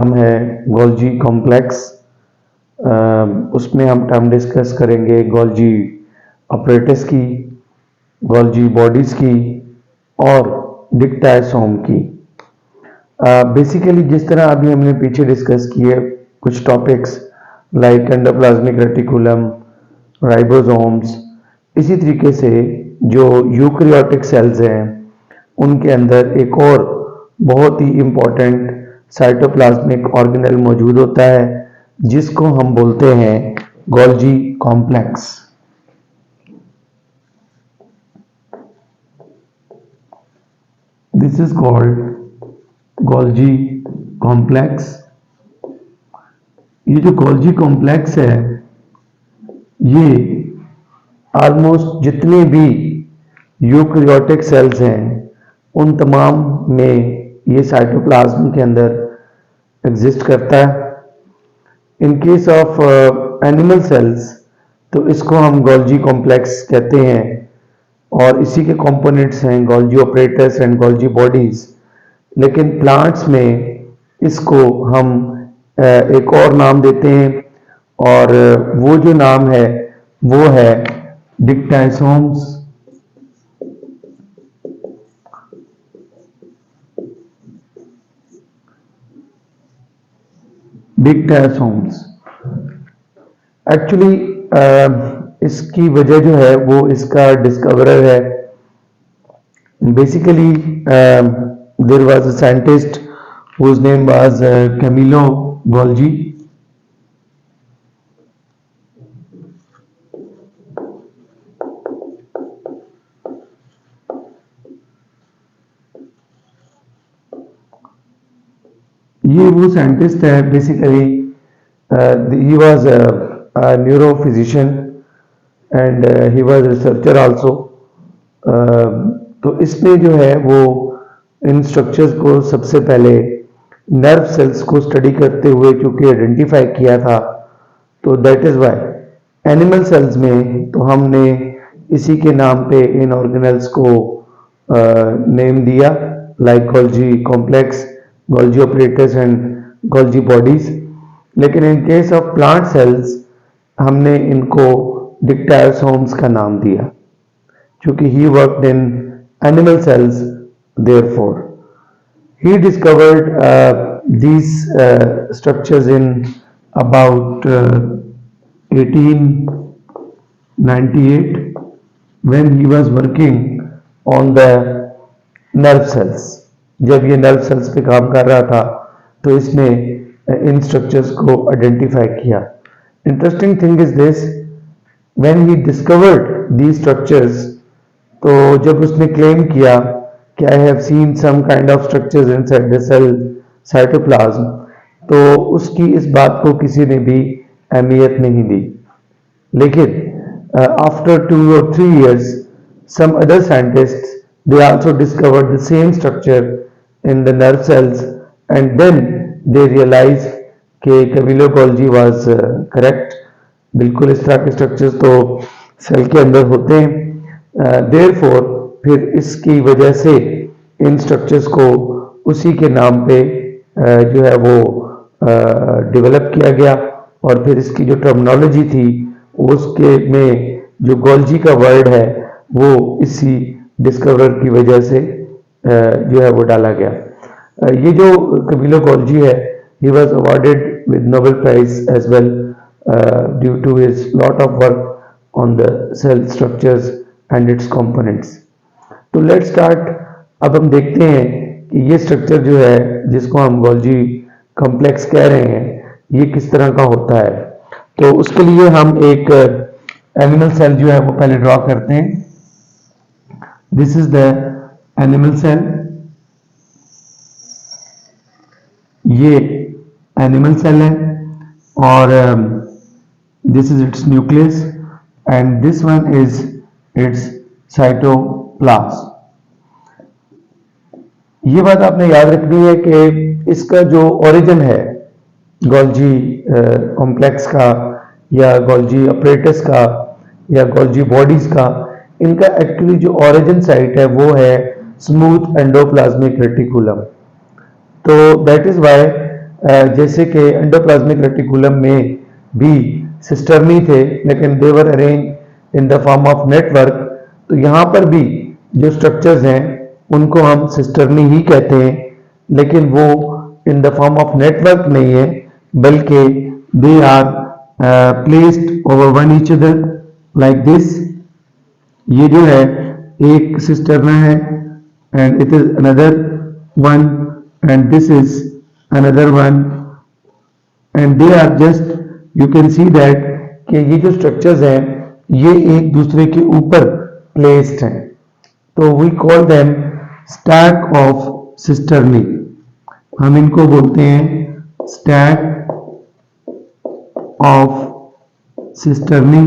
नाम है Golgi complex. उसमें हम टर्म डिस्कस करेंगे गोल्जी ऑपरेटस की, गोल्जी बॉडीज़ की और डिक्टाइसोम की। बेसिकली जिस तरह अभी हमने पीछे डिस्कस किए कुछ topics like endoplasmic reticulum, ribosomes, इसी तरीके से जो यूकैरियोटिक सेल्स हैं उनके अंदर एक और बहुत ही इम्पोर्टेंट साइटोप्लाज्मिक ऑर्गेनेल मौजूद होता है जिसको हम बोलते हैं Golgi complex. This is called Golgi complex. ये जो गोल्जी कॉम्प्लेक्स है ये ऑलमोस्ट जितने भी यूकैरियोटिक सेल्स हैं उन तमाम में ये साइटोप्लाज्म के अंदर एग्जिस्ट करता है। इन केस ऑफ एनिमल सेल्स तो इसको हम गोल्जी कॉम्प्लेक्स कहते हैं और इसी के कंपोनेंट्स हैं Golgi apparatus and Golgi bodies. लेकिन प्लांट्स में इसको हम एक और नाम देते हैं और वो जो नाम है वो है डिक्टाइसोम्स। डिक्टाइसोम्स एक्चुअली इसकी वजह जो है वो इसका डिस्कवरर है। Basically there was a scientist whose name was Camillo Golgi. ये वो साइंटिस्ट है basically he was a neuro physician and he was researcher also. तो इसने जो है वो इन स्ट्रक्चर्स को सबसे पहले नर्व सेल्स को स्टडी करते हुए चूंकि आइडेंटिफाई किया था तो that is why animal cells में तो हमने इसी के नाम पे इन ऑर्गेनेल्स को नेम दिया like Golgi complex, Golgi apparatus and Golgi bodies. लेकिन in case of plant cells हमने इनको डिक्टाइसोम्स का नाम दिया क्योंकि he worked in animal cells. Therefore he discovered these structures in about 1898 when he was working on the nerve cells। जब ये nerve cells पे काम कर रहा था तो इसने इन structures को identify किया। Interesting thing is this, when he discovered these structures तो जब उसने क्लेम किया कि I have seen some kind of structures inside the cell cytoplasm तो उसकी इस बात को किसी ने भी अहमियत नहीं दी। लेकिन after 2 or 3 years some other scientists they also discovered the same structure in the nerve cells and then they realized कि कैमिलो गोल्जी was correct। बिल्कुल इस तरह के स्ट्रक्चर्स तो सेल के अंदर होते हैं। देयरफॉर फिर इसकी वजह से इन स्ट्रक्चर्स को उसी के नाम पे जो है वो डेवलप किया गया और फिर इसकी जो टर्मिनोलॉजी थी उसके में जो गोल्जी का वर्ड है वो इसी डिस्कवरर की वजह से जो है वो डाला गया। ये जो कैमिलो गोल्जी है he was awarded with Nobel Prize as well due to his lot of work on the cell structures and its components। तो लेट स्टार्ट। अब हम देखते हैं कि ये स्ट्रक्चर जो है जिसको हम गोल्जी कॉम्प्लेक्स कह रहे हैं ये किस तरह का होता है। तो उसके लिए हम एक एनिमल सेल जो है वो पहले ड्रॉ करते हैं। This is the animal cell. ये एनिमल सेल है और this is its nucleus and this one is its cytoplasm. ये बात आपने याद रखनी है कि इसका जो ओरिजिन है गोल्जी कॉम्प्लेक्स का या गोल्जी ऑपरेटस का या गोल्जी बॉडीज का, इनका एक्चुअली जो ओरिजिन साइट है वो है स्मूथ एंडोप्लाज्मिक रेटिकुलम। तो दैट इज वाई जैसे कि एंडोप्लाज्मिक रेटिकुलम में भी सिस्टर्नी थे, लेकिन they were arrange in the form of network. तो यहाँ पर भी जो स्ट्रक्चर्स हैं उनको हम सिस्टर्नी ही कहते हैं, लेकिन वो in the form of network नहीं है, बल्कि they are placed over one each other like this. ये जो है एक सिस्टर्ना है, and it is another one, and this is another one, and they are just, you can see that कि ये जो स्ट्रक्चर्स हैं ये एक दूसरे के ऊपर प्लेस्ड हैं, तो we call them stack of cisternae. हम इनको बोलते हैं स्टैक ऑफ सिस्टर्नी।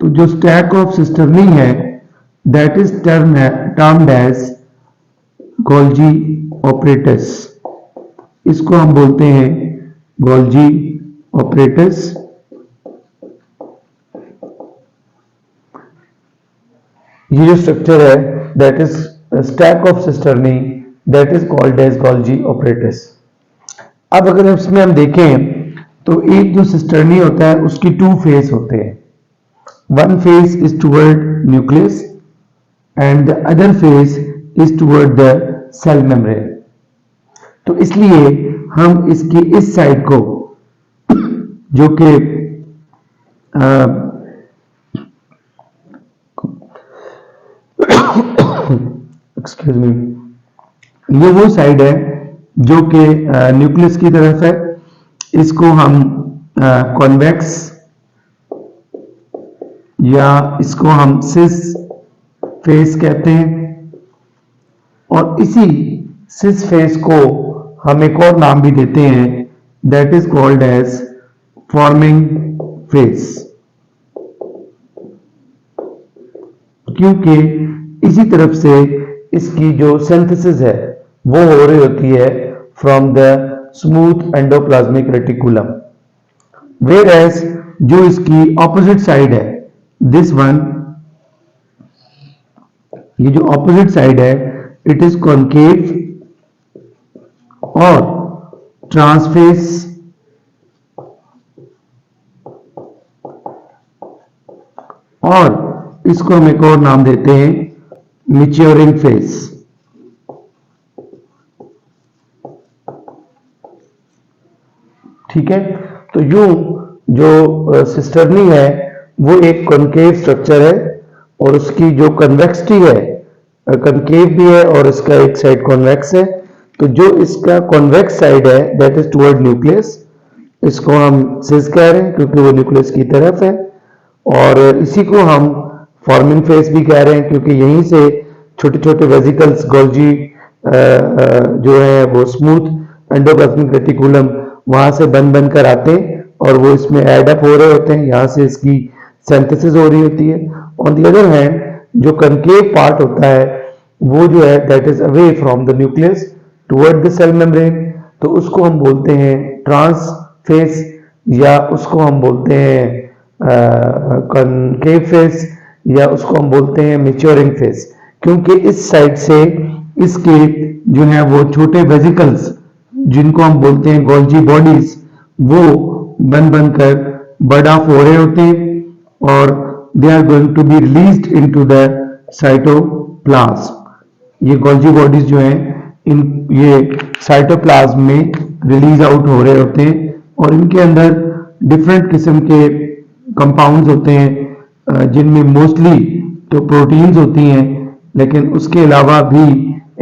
तो जो स्टैक ऑफ सिस्टर्नी है that is termed as Golgi apparatus. इसको हम बोलते हैं गोल्जी ऑपरेटस। ये जो स्ट्रक्चर है that is stack of cisternae, that is called as Golgi apparatus. अब अगर इसमें हम देखें तो एक जो सिस्टर्नी होता है उसकी टू फेस होते हैं। One face is toward nucleus and the other face is toward the cell membrane. तो इसलिए हम इसकी इस साइड को जो कि एक्सक्यूज मी, ये वो साइड है जो कि न्यूक्लियस की तरफ है, इसको हम कॉन्वेक्स या इसको हम सिस फेस कहते हैं, और इसी सिस फेस को हम एक और नाम भी देते हैं that is called as forming face, क्योंकि इसी तरफ से इसकी जो सिंथेसिस है वो हो रही होती है from the smooth endoplasmic reticulum, whereas जो इसकी ऑपोजिट साइड है दिस वन, ये जो ऑपोजिट साइड है इट इज कॉन्केव और ट्रांसफेस और इसको हम एक और नाम देते हैं मैच्योरिंग फेस। ठीक है, तो यूं जो सिस्टर्नी है वो एक कॉन्केव स्ट्रक्चर है और उसकी जो कन्वेक्सिटी है कॉन्केव भी है और इसका एक साइड कॉन्वेक्स है। तो जो इसका कॉन्वेक्स साइड है दैट इज टुवर्ड न्यूक्लियस, इसको हम सिस कह रहे हैं क्योंकि वो न्यूक्लियस की तरफ है, और इसी को हम फॉर्मिंग फेस भी कह रहे हैं क्योंकि यहीं से छोटे छोटे वेसिकल्स गोल्जी जो है वो स्मूथ एंडोप्लाज्मिक रेटिकुलम वहां से बन कर आते हैं और वो इसमें एड अप हो रहे होते हैं, यहाँ से इसकी सिंथेसिस हो रही होती है। ऑन द अदर हैंड जो कनकेव पार्ट होता है वो जो है that is away from the nucleus toward the cell membrane, तो उसको हम बोलते हैं ट्रांस फेस या उसको हम बोलते हैं कनकेव फेस या उसको हम बोलते हैं मैच्योरिंग फेस, क्योंकि इस साइड से इसके जो है वो छोटे वेसिकल्स जिनको हम बोलते हैं गोल्जी बॉडीज वो बन कर बर्ड ऑफ हो रहे होते हैं और they are going to be released into the cytoplasm. ये गोल्जी बॉडीज जो हैं इन ये साइटोप्लाज्म में रिलीज आउट हो रहे होते हैं और इनके अंदर डिफरेंट किस्म के कंपाउंड्स होते हैं जिनमें मोस्टली तो प्रोटीन्स होती हैं, लेकिन उसके अलावा भी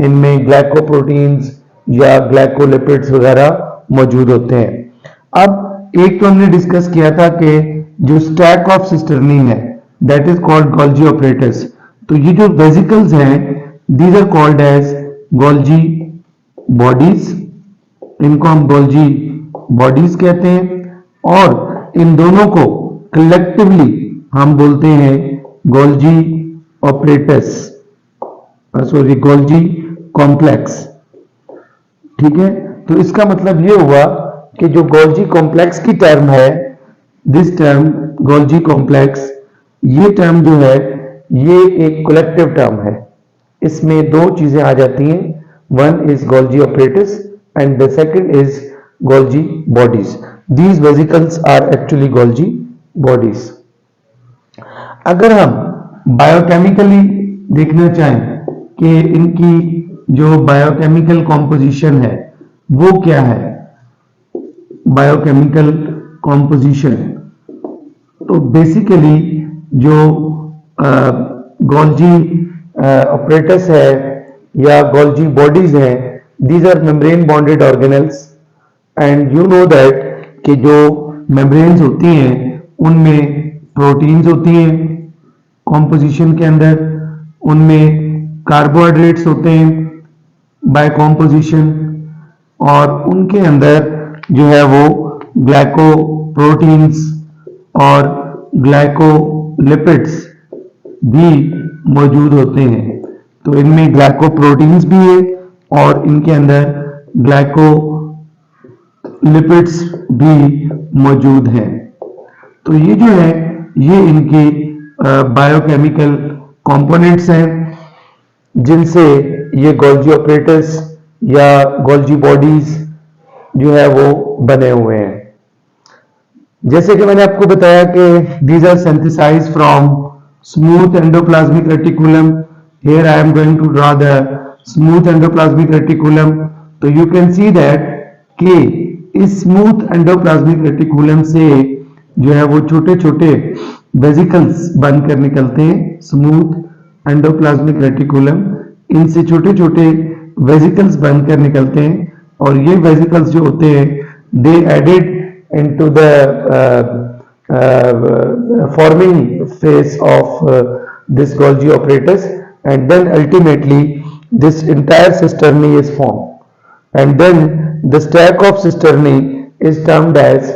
इनमें ग्लाइकोप्रोटीन्स या ग्लाइकोलिपिड्स वगैरह मौजूद होते हैं। अब एक तो हमने डिस्कस किया था कि जो स्टैक ऑफ सिस्टर्नी है that is called Golgi apparatus. तो ये जो वेसिकल्स हैं these are called as Golgi bodies, इनको हम गोल्जी बॉडीज कहते हैं और इन दोनों को कलेक्टिवली हम बोलते हैं Golgi apparatus, sorry Golgi complex. ठीक है, तो इसका मतलब ये हुआ कि जो गोल्जी कॉम्प्लेक्स की टर्म है दिस टर्म गोल्जी कॉम्प्लेक्स, ये टर्म जो है ये एक कलेक्टिव टर्म है, इसमें दो चीजें आ जाती हैं, one is Golgi apparatus and the second is Golgi bodies. These vesicles are actually Golgi bodies. अगर हम बायोकेमिकली देखना चाहें कि इनकी जो बायोकेमिकल कॉम्पोजिशन है वो क्या है, बायोकेमिकल कॉम्पोजिशन, तो बेसिकली जो गोल्जी ऑपरेटस है या गोल्जी बॉडीज है, these are membrane bounded organelles and you know that कि जो मेम्ब्रेन्स होती हैं उनमें प्रोटीन्स होती हैं कॉम्पोजिशन के अंदर, उनमें कार्बोहाइड्रेट्स होते हैं बाय कॉम्पोजिशन, और उनके अंदर जो है वो ग्लाइकोप्रोटीन्स और ग्लाइकोलिपिड्स भी मौजूद होते हैं। तो इनमें ग्लाइकोप्रोटीन्स भी है और इनके अंदर ग्लाइकोलिपिड्स भी मौजूद हैं। तो ये जो है ये इनके बायोकेमिकल कंपोनेंट्स हैं जिनसे ये गोल्जी ऑपरेटर्स या गोल्जी बॉडीज जो है वो बने हुए हैं। जैसे कि मैंने आपको बताया कि these are synthesized from smooth endoplasmic reticulum. Here I am going to draw the smooth endoplasmic reticulum. तो you can see that कि इस smooth endoplasmic reticulum से जो है वो छोटे छोटे वेसिकल्स बनकर निकलते हैं। स्मूथ एंडोप्लाज्मिक रेटिकुलम, इनसे छोटे छोटे वेसिकल्स बनकर निकलते हैं और ये वेसिकल्स जो होते हैं they added into the forming phase of this Golgi apparatus, and then ultimately this entire cisternae is formed, and then the stack of cisternae is termed as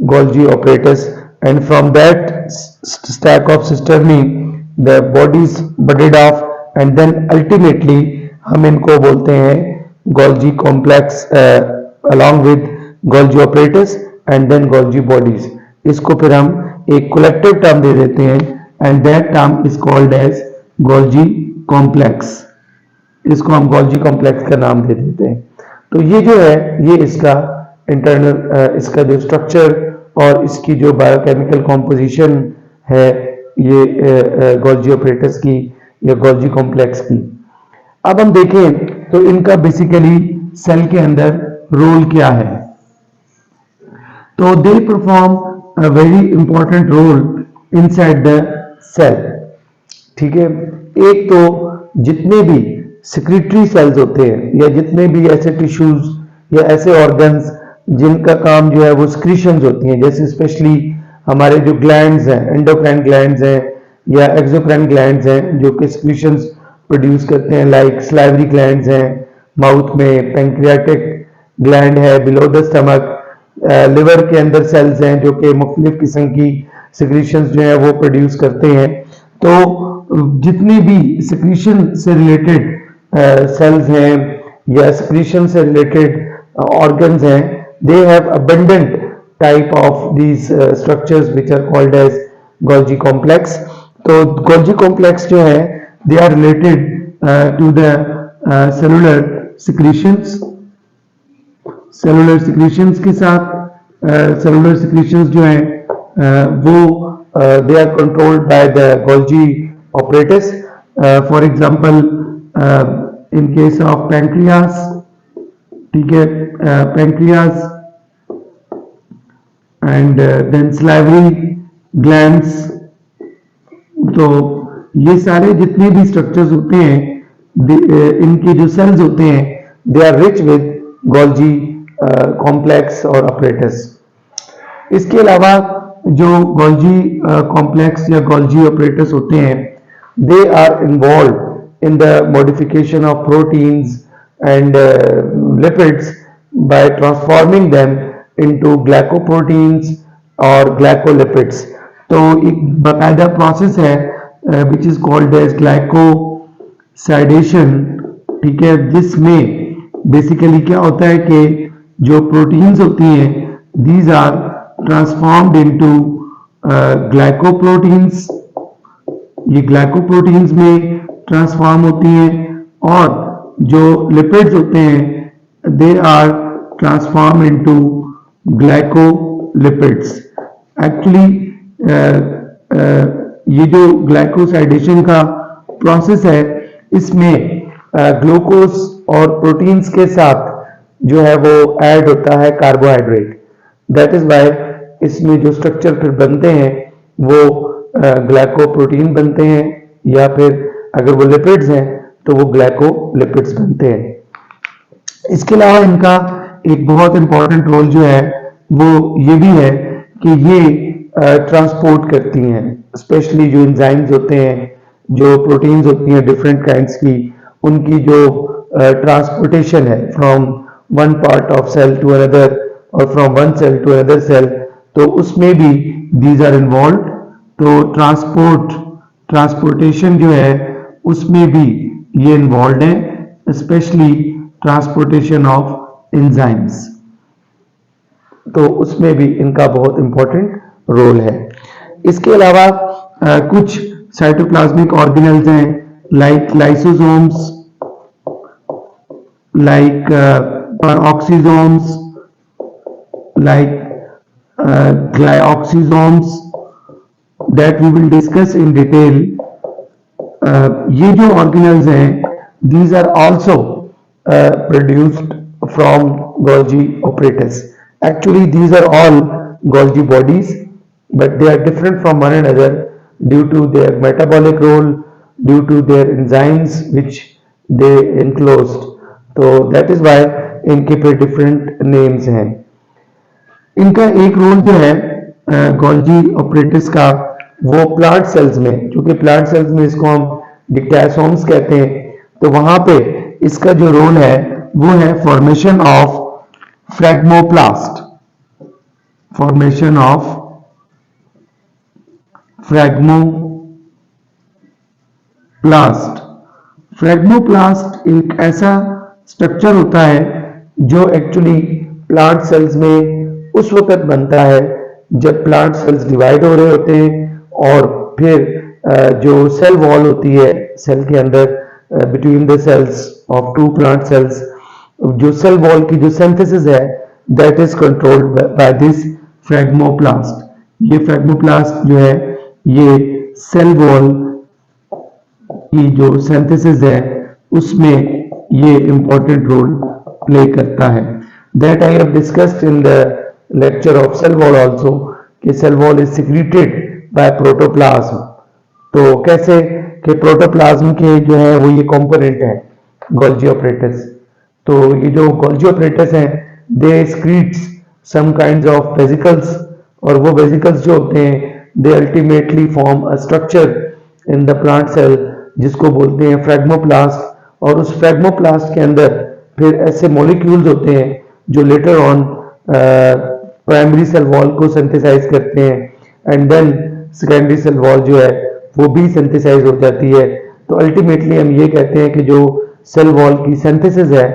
Golgi apparatus, and from that stack of cisternae the bodies budded off, and then ultimately हम इनको बोलते हैं Golgi complex along with Golgi apparatus and then Golgi bodies. इसको फिर हम एक collective term दे देते हैं and that term is called as Golgi complex. इसको हम Golgi complex का नाम दे देते हैं। तो ये जो है ये इसका इंटरनल इसका जो स्ट्रक्चर और इसकी जो बायोकेमिकल कॉम्पोजिशन है ये Golgi apparatus की या Golgi complex की। अब हम देखें तो इनका बेसिकली सेल के अंदर रोल क्या है। तो they perform a very important role inside the cell. ठीक है, एक तो जितने भी सिक्रीटरी सेल्स होते हैं या जितने भी ऐसे टिश्यूज या ऐसे ऑर्गन्स जिनका काम जो है वो सिक्रीशंस होती हैं, जैसे स्पेशली हमारे जो ग्लैंड्स हैं, एंडोक्राइन ग्लैंड्स हैं या एक्सोक्राइन ग्लैंड्स हैं जो कि सिक्रीशंस प्रोड्यूस करते हैं, लाइक स्लाइवरी ग्लैंड्स हैं माउथ में, पैंक्रियाटिक ग्लैंड है बिलो द स्टमक, लिवर के अंदर सेल्स हैं जो कि मुख्तलिफ किस्म की सिक्रीशंस जो है वो प्रोड्यूस करते हैं। तो जितनी भी सिक्रीशन से रिलेटेड सेल्स हैं या सिक्रीशन से रिलेटेड ऑर्गन्स हैं, they have abundant type of these structures which are called as Golgi complex. तो गोल्जी कॉम्प्लेक्स जो है they are related to the cellular secretions. Cellular secretions के साथ सेलुलर सिक्रीशंस जो हैं वो they are controlled by the Golgi apparatus. For example in case of pancreas, ठीक है, pancreas and then salivary glands. तो ये सारे जितने भी स्ट्रक्चर्स होते हैं इनके जो सेल्स होते हैं they are rich with Golgi complex और ऑपरेटस। इसके अलावा जो गोल्जी कॉम्प्लेक्स या गोल्जी ऑपरेटस होते हैं they are involve in the modification of proteins and lipids by transforming them into glycoproteins और ग्लाइकोलिपिड्स। तो एक बाकायदा प्रोसेस है which is called as glycosidation, ठीक है, जिसमें बेसिकली क्या होता है कि जो प्रोटीन्स होती हैं these are transformed into glycoproteins, ये ग्लाइकोप्रोटीन्स में ट्रांसफॉर्म होती हैं, और जो लिपिड्स होते हैं they are transform into glycolipids. Actually ये जो ग्लाइकोसाइडेशन का प्रोसेस है, इसमें ग्लूकोज और प्रोटीन्स के साथ जो है वो ऐड होता है कार्बोहाइड्रेट। दैट इज वाई इसमें जो स्ट्रक्चर फिर बनते हैं वो ग्लाइकोप्रोटीन बनते हैं, या फिर अगर वो लिपिड्स हैं तो वो ग्लाइकोलिपिड्स बनते हैं। इसके अलावा इनका एक बहुत इंपॉर्टेंट रोल जो है वो ये भी है कि ये ट्रांसपोर्ट करती हैं, स्पेशली जो एंजाइम्स होते हैं, जो प्रोटीन्स होती हैं डिफरेंट काइंड्स की, उनकी जो ट्रांसपोर्टेशन है from one part of cell to another और from one cell to another cell, तो उसमें भी दीज आर इन्वॉल्व। तो ट्रांसपोर्टेशन जो है उसमें भी ये इन्वॉल्व है, स्पेशली ट्रांसपोर्टेशन ऑफ एंजाइम्स, तो उसमें भी इनका बहुत इंपॉर्टेंट रोल है। इसके अलावा कुछ साइटोप्लाज्मिक ऑर्गेनेल्स हैं, like lysosomes, like peroxisomes, like glyoxysomes, that we will discuss in detail. ये जो organelles हैं, these are also produced from Golgi apparatus. Actually these are all Golgi bodies, but they are different from one another due to their metabolic role, due to their enzymes which they enclosed. तो that is Y इनके पे different names हैं। इनका एक role जो है Golgi apparatus का, वो प्लांट सेल्स में, क्योंकि प्लांट सेल्स में इसको हम डिक्टासोम्स कहते हैं, तो वहां पे इसका जो रोल है वो है फॉर्मेशन ऑफ फ्रैग्मोप्लास्ट, फॉर्मेशन ऑफ फ्रैग्मोप्लास्ट। फ्रैग्मोप्लास्ट एक ऐसा स्ट्रक्चर होता है जो एक्चुअली प्लांट सेल्स में उस वक्त बनता है जब प्लांट सेल्स डिवाइड हो रहे होते हैं, और फिर जो सेल वॉल होती है सेल के अंदर between the cells of two plant cells, जो सेल वॉल की जो सिंथेसिस है that is controlled by this phragmoplast. ये फ्रैग्मोप्लास्ट जो है ये सेल वॉल की जो सिंथेसिस है उसमें ये इंपॉर्टेंट रोल प्ले करता है। That I have discussed in the lecture of cell wall also, कि cell wall is secreted by protoplasm. तो कैसे कि प्रोटोप्लाज्म के जो है वो ये कंपोनेंट है गोल्जी ऑपरेटस। तो ये जो गोल्जी ऑपरेटस हैं they secretes some kinds of vesicles, और वो वेसिकल्स जो होते हैं they ultimately form a structure in the plant cell जिसको बोलते हैं फ्रैग्मोप्लास्ट। और उस फ्रैग्मोप्लास्ट के अंदर फिर ऐसे मॉलिक्यूल्स होते हैं जो later on primary cell wall को सिंथेसाइज करते हैं, and then secondary cell wall जो है वो भी सिंथेसाइज हो जाती है। तो अल्टीमेटली हम ये कहते हैं कि जो सेल वॉल की सिंथेसिस है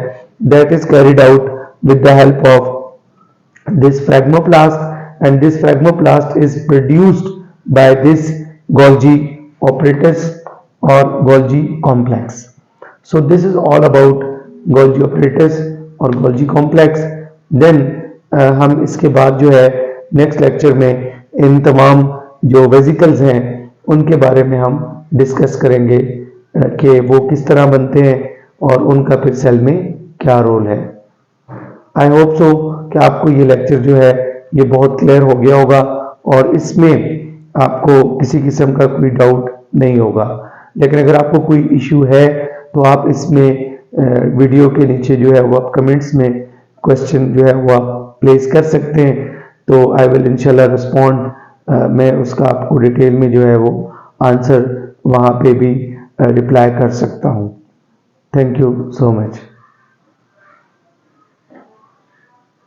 that is carried out with the help of this phragmoplast, and this phragmoplast is produced by this Golgi apparatus और Golgi complex. So this is all about Golgi apparatus और Golgi complex. Then हम इसके बाद जो है next lecture में इन तमाम जो वेसिकल्स हैं उनके बारे में हम डिस्कस करेंगे कि वो किस तरह बनते हैं और उनका फिर सेल में क्या रोल है। आई होप सो कि आपको ये लेक्चर जो है ये बहुत क्लियर हो गया होगा और इसमें आपको किसी किस्म का कोई डाउट नहीं होगा। लेकिन अगर आपको कोई इशू है तो आप इसमें वीडियो के नीचे जो है वो आप कमेंट्स में क्वेश्चन जो है वो आप प्लेस कर सकते हैं, तो आई विल इंशाल्लाह रिस्पॉन्ड, मैं उसका आपको डिटेल में जो है वो आंसर वहाँ पे भी रिप्लाई कर सकता हूँ। Thank you so much.